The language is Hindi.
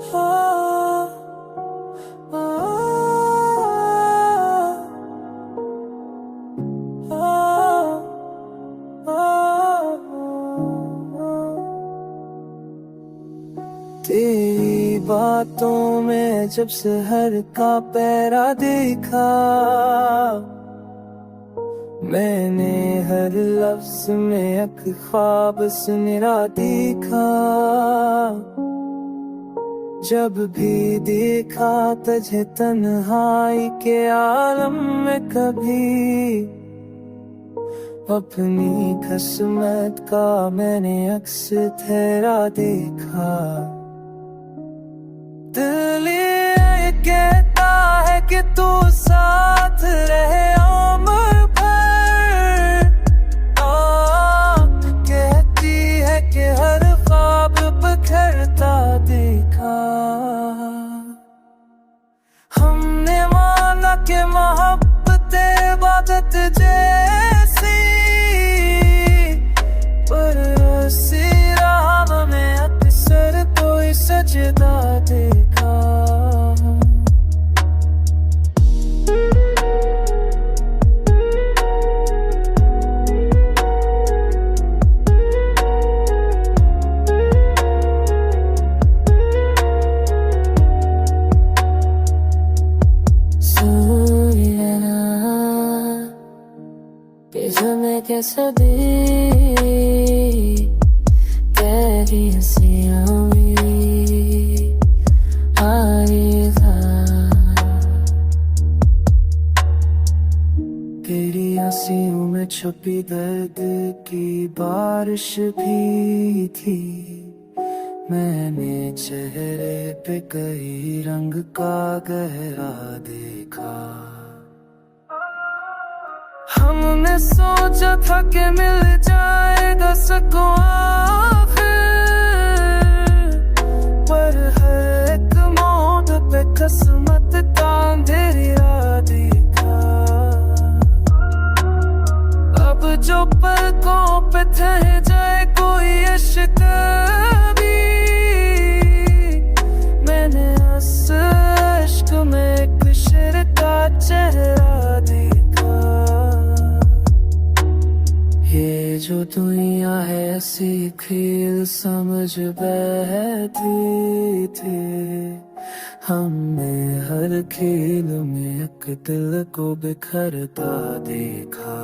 हाँ, तेरी बातों में जब शहर का पहरा देखा, मैंने हर लफ्ज में एक ख्वाब सुनहरा देखा। जब भी देखा तुझे तन्हाई के आलम में कभी, अपनी किस्मत का मैंने अक्स तेरा देखा। दिल ये कहता है कि तू साथ रहे उम्र भर, कहती है कि हर ख्वाब बिखरता देखा। हमने माना कि मोहब्बत इबादत जैसी, पर उसी राह में अक्सर कोई सजदा देखा। कैसा दे तेरी हंसियां मेरी आरिज़ा, तेरी हंसियों में छुपी दर्द की बारिश भी थी। मैंने चेहरे पे कई रंग का गहरा देखा। हमने सोचा था कि मिल जाएगा सुकून आखिर, पर हर एक मोड़ पे किस्मत का अंधेरा देखा। अब जो पलकों पे ठहर जाए कोई इश्क भी, मैंने उस इश्क में एक शेर का चेहरा देखा। ये जो दुनिया है ऐसी खेल समझ बैठी थी, हमने हर खेल में एक दिल को बिखरता देखा।